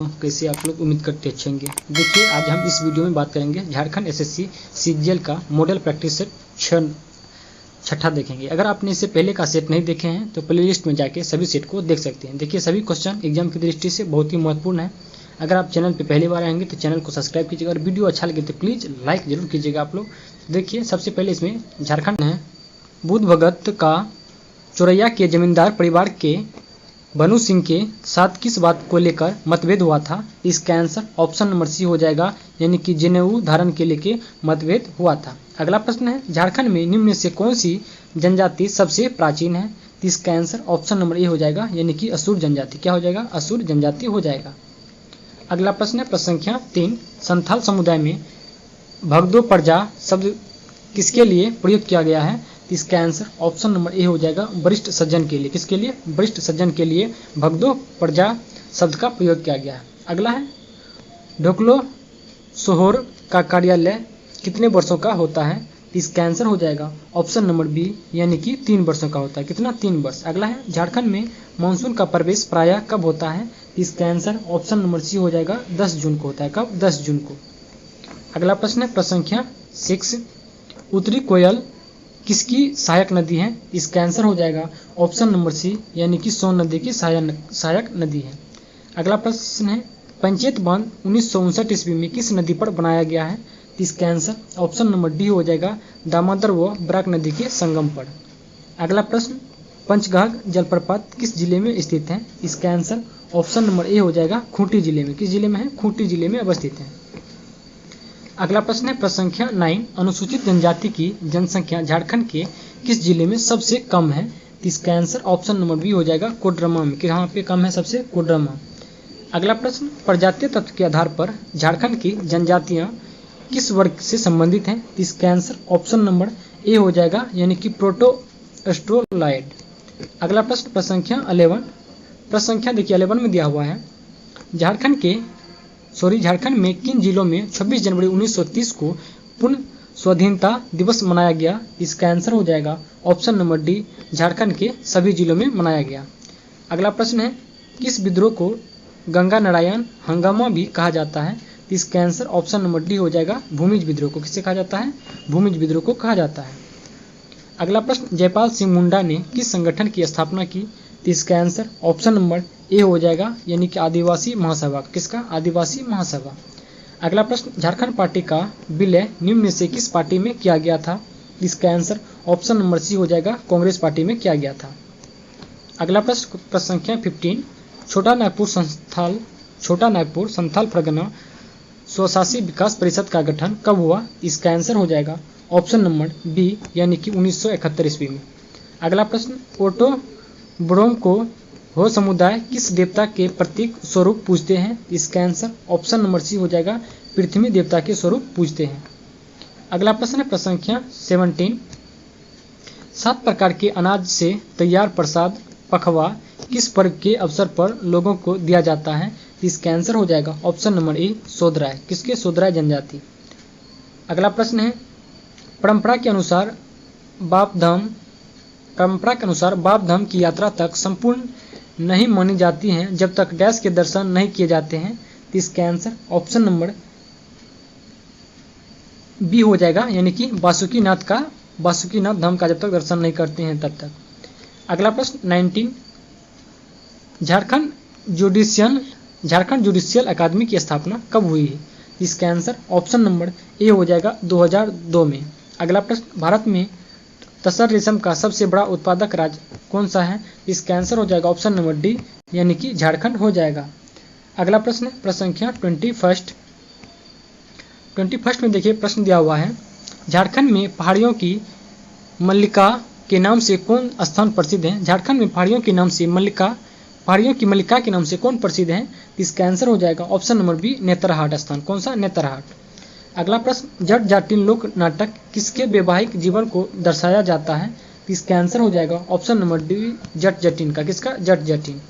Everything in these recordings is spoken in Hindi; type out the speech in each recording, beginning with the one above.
कैसे आप लोग उम्मीद करते अच्छे होंगे। देखिए आज हम इस वीडियो में बात करेंगे झारखंड एसएससी सीजीएल का मॉडल प्रैक्टिस सेट छठा देखेंगे। अगर आपने इससे पहले का सेट नहीं देखे हैं तो प्लेलिस्ट में जाके सभी सेट को देख सकते हैं। देखिए सभी क्वेश्चन एग्जाम की दृष्टि से बहुत ही महत्वपूर्ण है। अगर आप चैनल पर पहली बार आएंगे तो चैनल को सब्सक्राइब कीजिएगा और वीडियो अच्छा लगे तो प्लीज़ लाइक जरूर कीजिएगा आप लोग। देखिए सबसे पहले इसमें झारखंड है बुद्ध भगत का चोरैया के जमींदार परिवार के बनू सिंह के साथ किस बात को लेकर मतभेद हुआ था। इसका आंसर ऑप्शन नंबर सी हो जाएगा, यानी कि जनेऊ धारण के लेके मतभेद हुआ था। अगला प्रश्न है झारखंड में निम्न में से कौन सी जनजाति सबसे प्राचीन है। इसका आंसर ऑप्शन नंबर ए हो जाएगा, यानी कि असुर जनजाति। क्या हो जाएगा? असुर जनजाति हो जाएगा। अगला प्रश्न है प्रश्न संख्या 3, संथाल समुदाय में भगदो प्रजा शब्द किसके लिए प्रयोग किया गया है। इसका आंसर ऑप्शन नंबर ए हो जाएगा, वरिष्ठ सज्जन के लिए। किसके लिए? वरिष्ठ सज्जन के लिए भगदो प्रजा शब्द का प्रयोग किया गया है। अगला है ढोकलो सोहोर का कार्यालय कितने वर्षों का होता है। इसका आंसर हो जाएगा ऑप्शन नंबर बी, यानी कि 3 वर्षों का होता है। कितना? 3 वर्ष। अगला है झारखंड में मानसून का प्रवेश प्रायः कब होता है। इसका आंसर ऑप्शन नंबर सी हो जाएगा, 10 जून को होता है। कब? 10 जून को। अगला प्रश्न है प्रश्न संख्या 6, उत्तरी कोयल किसकी सहायक नदी है। इसका आंसर हो जाएगा ऑप्शन नंबर सी, यानी कि सोन नदी की सहायक नदी है। अगला प्रश्न है पंचायत बांध 1959 ईस्वी में किस नदी पर बनाया गया है। इसका आंसर ऑप्शन नंबर डी हो जाएगा, दामोदर व बराक नदी के संगम पर। अगला प्रश्न पंचघाघ जलप्रपात किस जिले में स्थित है। इसका आंसर ऑप्शन नंबर ए हो जाएगा, खूंटी जिले में। किस जिले में है? खूंटी जिले में अवस्थित है। अगला प्रश्न है प्रश्न संख्या 9, अनुसूचित जनजाति की जनसंख्या झारखंड के किस जिले में सबसे कम है। इसका आंसर ऑप्शन नंबर बी हो जाएगा, कोडरमा में। कि यहाँ पे कम है सबसे? कोडरमा। अगला प्रश्न प्रजातीय तत्व के आधार पर झारखंड की जनजातियां किस वर्ग से संबंधित हैं। इसका आंसर ऑप्शन नंबर ए हो जाएगा, यानी कि प्रोटोस्ट्रोलाइड। अगला प्रश्न प्रश्न संख्या 11, प्रश्न संख्या देखिए 11 में दिया हुआ है झारखंड में किन जिलों में 26 जनवरी 1930 को पूर्ण स्वाधीनता दिवस मनाया गया। इसका आंसर हो जाएगा ऑप्शन नंबर डी, झारखंड के सभी जिलों में मनाया गया। अगला प्रश्न है किस विद्रोह को गंगा नारायण हंगामा भी कहा जाता है। इसका आंसर ऑप्शन नंबर डी हो जाएगा, भूमिज विद्रोह को। किससे कहा जाता है? भूमिज विद्रोह को कहा जाता है। अगला प्रश्न जयपाल सिंह मुंडा ने किस संगठन की स्थापना की। इसका आंसर ऑप्शन नंबर ए हो जाएगा, यानी कि आदिवासी महासभा। किसका? आदिवासी महासभा। अगला प्रश्न झारखंड पार्टी का विलय निम्न में से किस पार्टी में किया गया था। इसका आंसर ऑप्शन नंबर सी हो जाएगा, कांग्रेस पार्टी में किया गया था। अगला प्रश्न प्रश्न संख्या 15, छोटा नागपुर संथाल परगना स्वशासी विकास परिषद का गठन कब हुआ। इसका आंसर हो जाएगा ऑप्शन नंबर बी, यानी कि 1971 ईस्वी में। अगला प्रश्न ओटो ब्रोम को हो समुदाय किस देवता के प्रतीक स्वरूप पूजते हैं। इसका आंसर ऑप्शन नंबर सी हो जाएगा, पृथ्वी देवता के स्वरूप पूजते हैं। अगला प्रश्न है प्रश्न संख्या 17, 7 प्रकार के अनाज से तैयार प्रसाद पखवा किस पर्व के अवसर पर लोगों को दिया जाता है। इसका आंसर हो जाएगा ऑप्शन नंबर ए, सोदराय। किसके? सोदराय जनजाति। अगला प्रश्न है परंपरा के अनुसार बाप धाम की यात्रा तक संपूर्ण नहीं मानी जाती हैं जब तक डैश के दर्शन नहीं किए जाते हैं। इसका आंसर ऑप्शन नंबर बी हो जाएगा, यानी कि बासुकीनाथ धाम का जब तक दर्शन नहीं करते हैं तब तक। अगला प्रश्न 19, झारखंड जुडिशियल अकादमी की स्थापना कब हुई है। इसका आंसर ऑप्शन नंबर ए हो जाएगा, 2002 में। अगला प्रश्न भारत में तसर रेशम का सबसे बड़ा उत्पादक राज्य कौन सा है। इसका आंसर हो जाएगा ऑप्शन नंबर डी, यानी कि झारखंड हो जाएगा। अगला प्रश्न प्रश्न संख्या 21 में देखिए प्रश्न दिया हुआ है झारखंड में पहाड़ियों की मल्लिका के नाम से कौन स्थान प्रसिद्ध है। झारखंड में पहाड़ियों की मल्लिका के नाम से कौन प्रसिद्ध है। इसका आंसर हो जाएगा ऑप्शन नंबर बी, नेतरहाट स्थान। कौन सा? नेतरहाट। अगला प्रश्न जट जाटिन लोक नाटक किसके वैवाहिक जीवन को दर्शाया जाता है। इसका आंसर हो जाएगा option number D, Jat Jatin का। किसका? जट जटिन।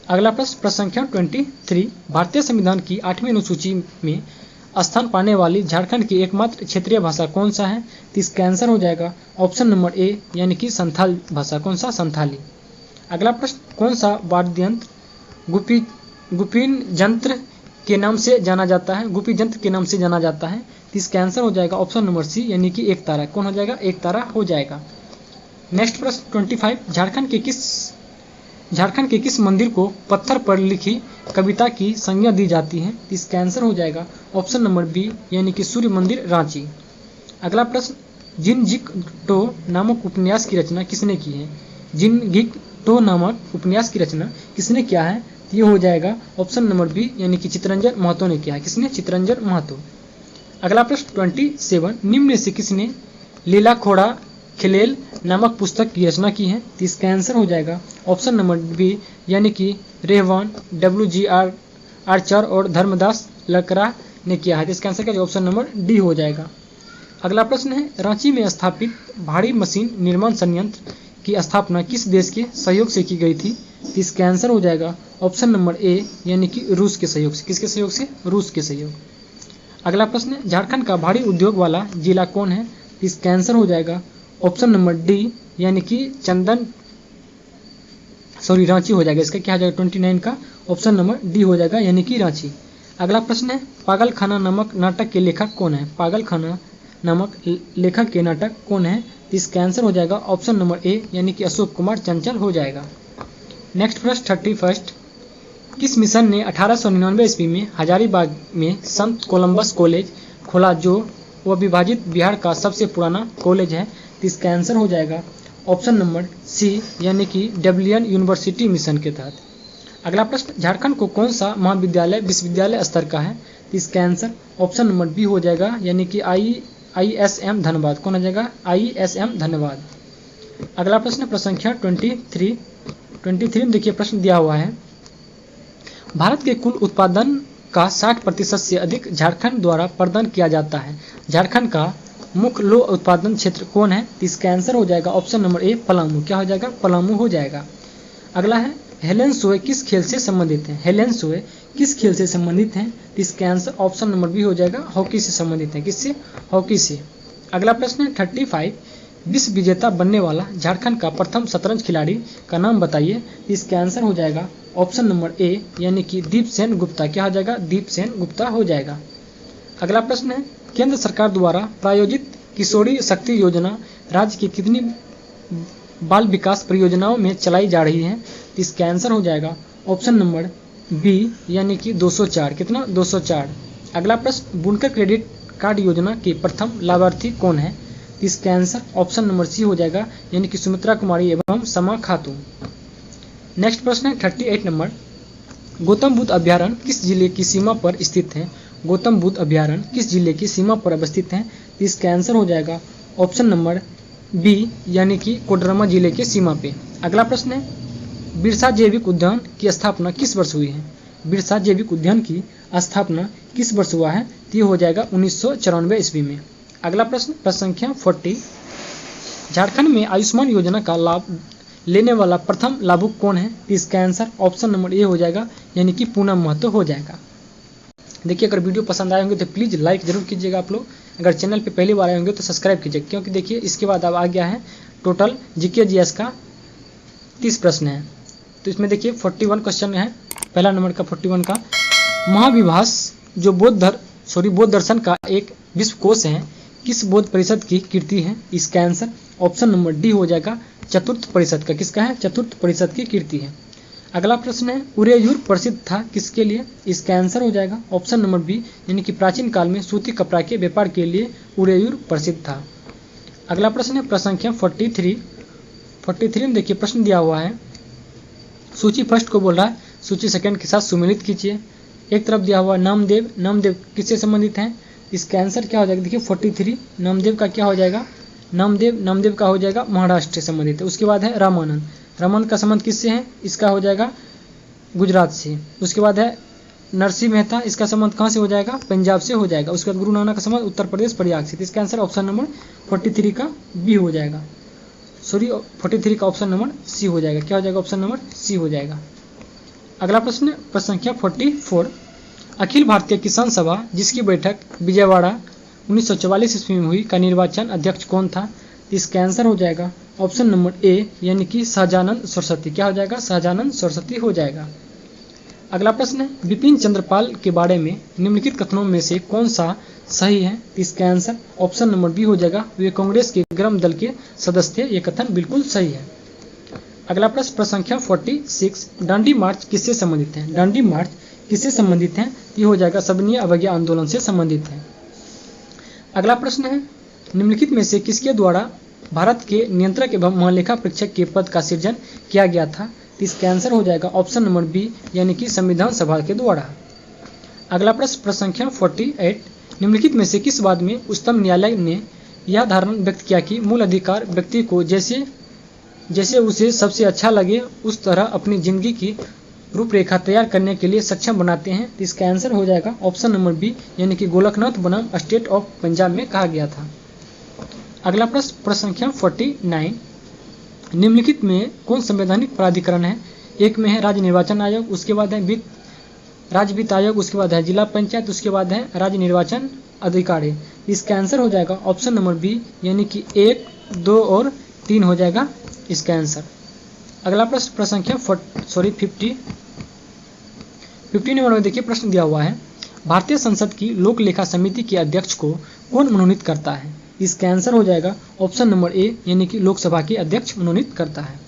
अगला प्रश्न संख्या 23, भारतीय संविधान की 8वीं अनुसूची में स्थान पाने वाली झारखंड की एकमात्र क्षेत्रीय भाषा कौन सा है। इसका आंसर हो जाएगा ऑप्शन नंबर ए, यानी कि संथाल भाषा। कौन सा? संथाली। अगला प्रश्न कौन सा वाद्य यंत्र गुपिन जंत्र के नाम से जाना जाता है? गुपी जंत्र के नाम से जाना जाता है। तो इसका आंसर हो जाएगा ऑप्शन नंबर सी, यानी कि एक तारा। कौन हो जाएगा? एक तारा हो जाएगा। नेक्स्ट प्रश्न 25, झारखंड के किस मंदिर को पत्थर पर लिखी कविता की संज्ञा दी जाती है? तो इसका आंसर हो जाएगा ऑप्शन नंबर बी, यानी कि सूर्य मंदिर रांची। अगला प्रश्न, जिनगिक टो नामक उपन्यास की रचना किसने की है? जिनगिक टो नामक उपन्यास की रचना किसने किया है? ये हो जाएगा ऑप्शन नंबर बी, यानी कि चित्तरंजन महतो ने किया है। किसने? चित्तरंजन महतो। अगला प्रश्न 27, निम्न में से किसने लीला खोड़ा खिलेल नामक पुस्तक की रचना की है? तो इसका आंसर हो जाएगा ऑप्शन नंबर बी, यानी कि रेहवान, WGR आर्चर और धर्मदास लकड़ा ने किया है। तो इसका आंसर क्या? ऑप्शन नंबर डी हो जाएगा। अगला प्रश्न है, रांची में स्थापित भारी मशीन निर्माण संयंत्र की स्थापना किस देश के सहयोग से की गई थी? तो इसका आंसर हो जाएगा ऑप्शन नंबर ए, यानी कि रूस के सहयोग से। किसके सहयोग से? रूस के सहयोग। अगला प्रश्न है, झारखंड का भारी उद्योग वाला जिला कौन है? तो इसका आंसर हो जाएगा ऑप्शन नंबर डी, यानी कि रांची हो जाएगा। इसका क्या हो जाएगा? 29 का ऑप्शन नंबर डी हो जाएगा, यानी कि रांची। अगला प्रश्न है, पागलखाना नामक नाटक के लेखक कौन है? पागलखाना नामक लेखक के नाटक कौन है? इसका आंसर हो जाएगा ऑप्शन नंबर ए, यानी कि अशोक कुमार चंचल हो जाएगा। नेक्स्ट प्रश्न 31, किस मिशन ने 1899 ईस्वी में हजारीबाग में संत कोलंबस कॉलेज खोला, जो वह विभाजित बिहार का सबसे पुराना कॉलेज है? तो इसका आंसर हो जाएगा ऑप्शन नंबर सी, यानी कि डबलियन यूनिवर्सिटी मिशन के तहत। अगला प्रश्न, झारखंड को कौन सा महाविद्यालय विश्वविद्यालय स्तर का है? तो इसका आंसर ऑप्शन नंबर बी हो जाएगा, यानी कि ISM धनबाद। कौन हो जाएगा? ISM धनबाद। अगला प्रश्न प्रसंख्या 23 में देखिए प्रश्न दिया हुआ है, भारत के कुल उत्पादन का 60% से अधिक झारखंड द्वारा प्रदान किया जाता है। झारखंड का मुख्य लौह उत्पादन क्षेत्र कौन है? तो इसका आंसर हो जाएगा ऑप्शन नंबर ए, पलामू। क्या हो जाएगा? पलामू हो जाएगा। अगला है, हेलेन सोए किस खेल से संबंधित है? हेलेन सोए किस खेल से संबंधित हैं? तो इसका आंसर ऑप्शन नंबर बी हो जाएगा, हॉकी से संबंधित है। किससे? हॉकी से। अगला प्रश्न है 35, विश्व विजेता बनने वाला झारखंड का प्रथम शतरंज खिलाड़ी का नाम बताइए। इसका आंसर हो जाएगा ऑप्शन नंबर ए, यानी कि दीपसेन गुप्ता। क्या हो जाएगा? दीपसेन गुप्ता हो जाएगा। अगला प्रश्न है, केंद्र सरकार द्वारा प्रायोजित किशोरी शक्ति योजना राज्य की कितनी बाल विकास परियोजनाओं में चलाई जा रही है? तो इसका आंसर हो जाएगा ऑप्शन नंबर बी, यानी कि 204। कितना? 204। अगला प्रश्न, बुनकर क्रेडिट कार्ड योजना के प्रथम लाभार्थी कौन है? इसका आंसर ऑप्शन नंबर सी हो जाएगा, यानी कि सुमित्रा कुमारी एवं समा खातून। नेक्स्ट प्रश्न है 38 नंबर, गौतम बुद्ध अभ्यारण्य किस जिले की सीमा पर स्थित है? गौतम बुद्ध अभ्यारण्य किस जिले की सीमा पर अवस्थित है? इसका आंसर हो जाएगा ऑप्शन नंबर बी, यानी कि कोडरमा जिले के सीमा पे। अगला प्रश्न है, बिरसा जैविक उद्यान की स्थापना किस वर्ष हुई है? बिरसा जैविक उद्यान की स्थापना किस वर्ष हुआ है? ये हो जाएगा 1994 ईस्वी में। अगला प्रश्न संख्या 40, झारखंड में आयुष्मान योजना का लाभ लेने वाला प्रथम लाभुक कौन है? इसका आंसर ऑप्शन नंबर ए हो जाएगा, यानी कि पूनम महतो हो जाएगा। देखिए, अगर वीडियो पसंद आए होंगे तो प्लीज़ लाइक जरूर कीजिएगा आप लोग। अगर चैनल पे पहली बार आए होंगे तो सब्सक्राइब कीजिए, क्योंकि देखिए इसके बाद अब आ गया है टोटल GK GS का 30 प्रश्न है। तो इसमें देखिए 41 क्वेश्चन है। पहला नंबर का 41 का, महाविभास जो बौद्ध दर्शन का एक विश्वकोश है, किस बौद्ध परिषद की कीर्ति है? इसका आंसर ऑप्शन नंबर डी हो जाएगा, चतुर्थ परिषद का। किसका है? चतुर्थ परिषद की कीर्ति है। अगला प्रश्न है, उरेयूर प्रसिद्ध था किसके लिए? इसका आंसर हो जाएगा ऑप्शन नंबर बी, यानी कि प्राचीन काल में सूती कपड़ा के व्यापार के लिए उरेयूर प्रसिद्ध था। अगला प्रश्न है प्रसंख्या 43 में देखिए प्रश्न दिया हुआ है, सूची फर्स्ट को बोल रहा है, सूची सेकंड के साथ सुमिलित कीजिए। एक तरफ दिया हुआ नामदेव किससे संबंधित हैं? इसका आंसर क्या हो जाएगा? देखिए 43 नामदेव का क्या हो जाएगा? नामदेव का हो जाएगा महाराष्ट्र से संबंधित है। उसके बाद है रामानंद का संबंध किससे है? इसका हो जाएगा गुजरात से। उसके बाद है नरसिंह मेहता, इसका संबंध कहाँ से हो जाएगा? पंजाब से हो जाएगा। उसके बाद गुरु नानक का संबंध उत्तर प्रदेश प्रयाग से। इसका आंसर ऑप्शन नंबर 43 का बी हो जाएगा, 43 का ऑप्शन नंबर सी हो जाएगा। क्या हो जाएगा? ऑप्शन नंबर सी हो जाएगा। अगला प्रश्न संख्या 44, अखिल भारतीय किसान सभा जिसकी बैठक विजयवाड़ा 1944 ईस्वी में हुई का निर्वाचन अध्यक्ष कौन था? इसका आंसर हो जाएगा ऑप्शन नंबर ए, यानी कि सहजानंद सरस्वती। क्या हो जाएगा? सहजानंद सरस्वती हो जाएगा। अगला प्रश्न है, बिपिन चंद्रपाल के बारे में निम्नलिखित कथनों में से कौन सा सही है? इसका आंसर ऑप्शन नंबर बी हो जाएगा, वे कांग्रेस के गर्म दल के सदस्य थे। ये कथन बिल्कुल सही है। अगला प्रश्न संख्या 46, डांडी मार्च किससे संबंधित है? डांडी मार्च किससे संबंधित है? ये हो जाएगा सबनीय अवज्ञा आंदोलन से संबंधित है। अगला प्रश्न है, निम्नलिखित में से किसके द्वारा भारत के नियंत्रक एवं महालेखा परीक्षक के पद का सृजन किया गया था? इसका आंसर हो जाएगा ऑप्शन नंबर बी, यानी कि संविधान सभा के द्वारा। अगला प्रश्न संख्या 48, निम्नलिखित में से किस बात में उच्चतम न्यायालय ने यह धारणा व्यक्त किया कि मूल अधिकार व्यक्ति को जैसे उसे सबसे अच्छा लगे उस तरह अपनी जिंदगी की रूपरेखा तैयार करने के लिए सक्षम बनाते हैं? इसका आंसर हो जाएगा ऑप्शन नंबर बी, यानी कि गोलकनाथ बनाम स्टेट ऑफ पंजाब में कहा गया था। अगला प्रश्न संख्या 49, निम्नलिखित में कौन संवैधानिक प्राधिकरण है? एक में है राज्य निर्वाचन आयोग, उसके बाद है राज्य वित्त आयोग, उसके बाद है जिला पंचायत, उसके बाद है राज्य निर्वाचन अधिकारी। इसका आंसर हो जाएगा ऑप्शन नंबर बी, यानी कि 1, 2 और 3 हो जाएगा इसका आंसर। अगला प्रश्न संख्या 50 नंबर में देखिए प्रश्न दिया हुआ है, भारतीय संसद की लोक लेखा समिति के अध्यक्ष को कौन मनोनीत करता है? इसका आंसर हो जाएगा ऑप्शन नंबर ए, यानी कि लोकसभा के अध्यक्ष मनोनीत करता है।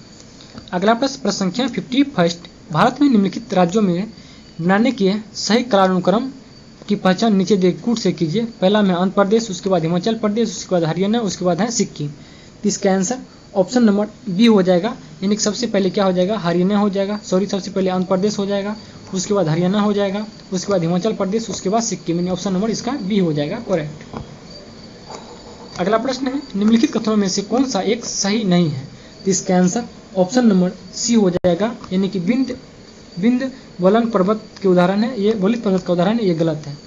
अगला प्रश्न संख्या 51, भारत में निम्नलिखित राज्यों में बनाने के सही कालानुक्रम की पहचान नीचे दिए कूट से कीजिए। पहला में आंध्र प्रदेश, उसके बाद हिमाचल प्रदेश, उसके बाद हरियाणा, उसके बाद है सिक्किम। इसका आंसर ऑप्शन नंबर बी हो जाएगा, यानी कि सबसे पहले क्या हो जाएगा? हरियाणा हो जाएगा, सबसे पहले आंध्र प्रदेश हो जाएगा, उसके बाद हरियाणा हो जाएगा, उसके बाद हिमाचल प्रदेश, उसके बाद सिक्किम, यानी ऑप्शन नंबर इसका बी हो जाएगा करेक्ट। अगला प्रश्न है, निम्नलिखित कथनों में से कौन सा एक सही नहीं है? इसका आंसर ऑप्शन नंबर सी हो जाएगा, यानी कि बिंद वलन पर्वत के उदाहरण है, ये वलित पर्वत का उदाहरण है, ये गलत है।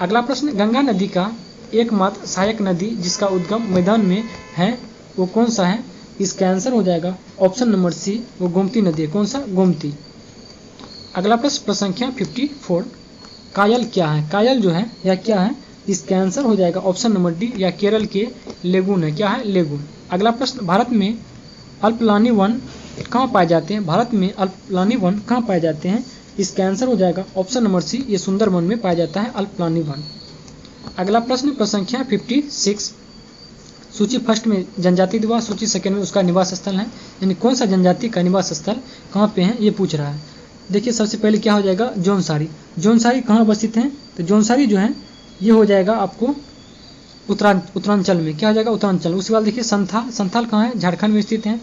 अगला प्रश्न, गंगा नदी का एकमात्र सहायक नदी जिसका उद्गम मैदान में है वो कौन सा है? इसका आंसर हो जाएगा ऑप्शन नंबर सी, वो गोमती नदी है। कौन सा? गोमती। अगला प्रश्न संख्या 54, कायल क्या है? कायल जो है या क्या है? इसका आंसर हो जाएगा ऑप्शन नंबर डी, या केरल के लेगून है। क्या है? लेगून। अगला प्रश्न, भारत में अल्पलानी वन कहाँ पाए जाते हैं? भारत में अल्पलानी वन कहाँ पाए जाते हैं? इसका आंसर हो जाएगा ऑप्शन नंबर सी, ये सुंदरबन में पाया जाता है अल्पलानी वन। अगला प्रश्न संख्या 56, सूची फर्स्ट में जनजाति दिवस, सूची सेकंड में उसका निवास स्थल है, यानी कौन सा जनजाति का निवास स्थल कहाँ पे है ये पूछ रहा है। देखिए सबसे पहले क्या हो जाएगा? जौनसारी। जौनसारी कहाँ अवस्थित है? तो जौनसारी जो है ये हो जाएगा आपको उत्तरांचल में। क्या हो जाएगा? उत्तरांचल। उसके बाद देखिए संथाल कहाँ है? झारखंड में स्थित है।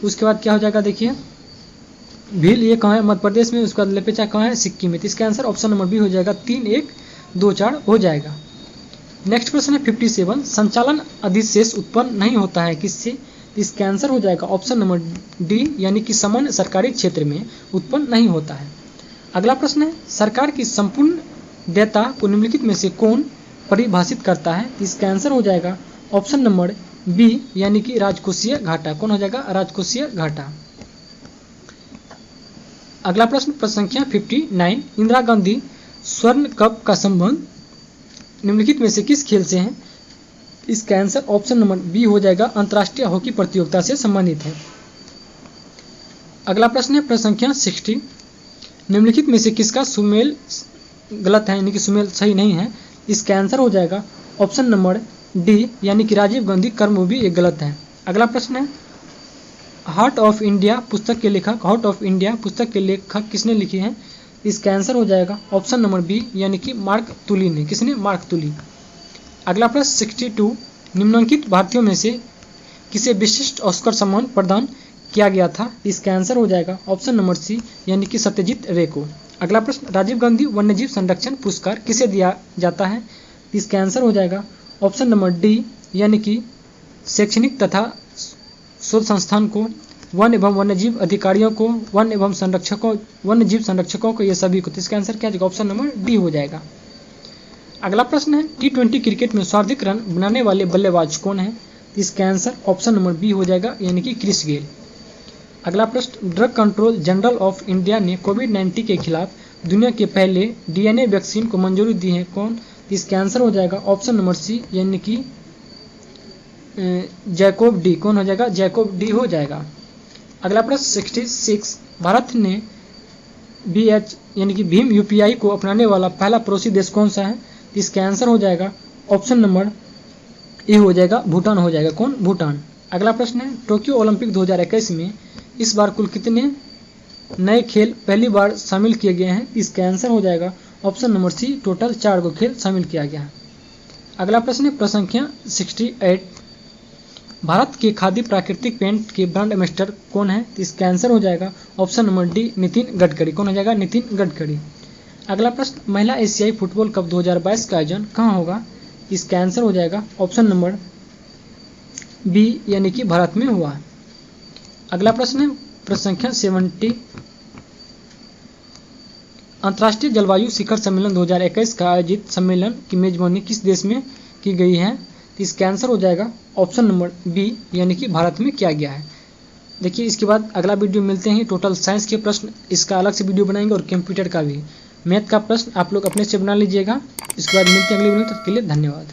उसके बाद क्या हो जाएगा? देखिए भील, ये कहाँ है? मध्य प्रदेश में। उसके बाद लेपेचा कहाँ है? सिक्किम में। तो इसका आंसर ऑप्शन नंबर बी हो जाएगा, 3, 1, 2, 4 हो जाएगा। नेक्स्ट प्रश्न है 57, संचालन अधिशेष उत्पन्न नहीं होता है किससे? इसका आंसर हो जाएगा ऑप्शन नंबर डी, यानी कि सामान्य सरकारी क्षेत्र में उत्पन्न नहीं होता है। अगला प्रश्न है, सरकार की संपूर्ण देयता को निम्नलिखित में से कौन परिभाषित करता है? इसका आंसर हो जाएगा ऑप्शन नंबर बी, यानी कि राजकोषीय घाटा। कौन हो जाएगा? राजकोषीय घाटा। अगला प्रश्न संख्या 59, इंदिरा गांधी स्वर्ण कप का संबंध निम्नलिखित में से किस खेल से है? इसका आंसर ऑप्शन नंबर बी हो जाएगा, अंतर्राष्ट्रीय हॉकी प्रतियोगिता से संबंधित है। अगला प्रश्न है संख्या 60, निम्नलिखित में से किसका सुमेल गलत है, यानी कि सुमेल सही नहीं है? इसका आंसर हो जाएगा ऑप्शन नंबर डी, यानी कि राजीव गांधी कर्मभूमि, ये गलत है। अगला प्रश्न है, हार्ट ऑफ इंडिया पुस्तक के लेखक किसने लिखी है? इसका आंसर हो जाएगा ऑप्शन नंबर बी, यानी कि मार्क तुली ने। किसने? मार्क तुली। अगला प्रश्न 62, निम्नलिखित भारतीयों में से किसे विशिष्ट ऑस्कर सम्मान प्रदान किया गया था? इसका आंसर हो जाएगा ऑप्शन नंबर सी, यानी कि सत्यजीत रे को। अगला प्रश्न, राजीव गांधी वन्यजीव संरक्षण पुरस्कार किसे दिया जाता है? इसका आंसर हो जाएगा ऑप्शन नंबर डी, यानी कि शैक्षणिक तथा शोध संस्थान को, वन एवं वन्यजीव अधिकारियों को, वन्यजीव संरक्षकों को, ये सभी को। तो इसका आंसर क्या जाएगा? ऑप्शन नंबर डी हो जाएगा। अगला प्रश्न है, T20 क्रिकेट में सर्वाधिक रन बनाने वाले बल्लेबाज कौन है? इसका आंसर ऑप्शन नंबर बी हो जाएगा, यानी कि क्रिस गेल। अगला प्रश्न, drug control general of India ने कोविड-19 के खिलाफ दुनिया के पहले DNA वैक्सीन को मंजूरी दी है कौन? इसका आंसर हो जाएगा ऑप्शन नंबर सी, यानी कि जैकोब डी। कौन हो जाएगा? जैकोब डी हो जाएगा। अगला प्रश्न 66, भारत ने BH यानी कि भीम UPI को अपनाने वाला पहला पड़ोसी देश कौन सा है? तो इसका आंसर हो जाएगा ऑप्शन नंबर ए हो जाएगा, भूटान हो जाएगा। कौन? भूटान। अगला प्रश्न है, टोक्यो ओलंपिक 2021 में इस बार कुल कितने नए खेल पहली बार शामिल किए गए हैं? इसका आंसर हो जाएगा ऑप्शन नंबर सी, टोटल 4 को खेल शामिल किया गया है। अगला प्रश्न है, प्रश्न संख्या 68, भारत के खादी प्राकृतिक पेंट के ब्रांड एम्बेसडर कौन है? तो इसका आंसर हो जाएगा option number D, Nitin Gadkari. कौन हो जाएगा? नितिन गडकरी। अगला प्रश्न, महिला एशियाई फुटबॉल कप 2022 का आयोजन कहाँ होगा? इसका आंसर हो जाएगा ऑप्शन नंबर बी, यानी कि भारत में हुआ है। अगला प्रश्न है, प्रश्न संख्या 70, अंतर्राष्ट्रीय जलवायु शिखर सम्मेलन 2021 का आयोजित सम्मेलन की मेजबानी किस देश में की गई है? तो इसका आंसर हो जाएगा ऑप्शन नंबर बी, यानी कि भारत में किया गया है। देखिए, इसके बाद अगला वीडियो मिलते हैं। टोटल साइंस के प्रश्न इसका अलग से वीडियो बनाएंगे और कंप्यूटर का भी। मैथ का प्रश्न आप लोग अपने से बना लीजिएगा। इसके बाद मिलते हैं अगले वीडियो में, तब के लिए धन्यवाद।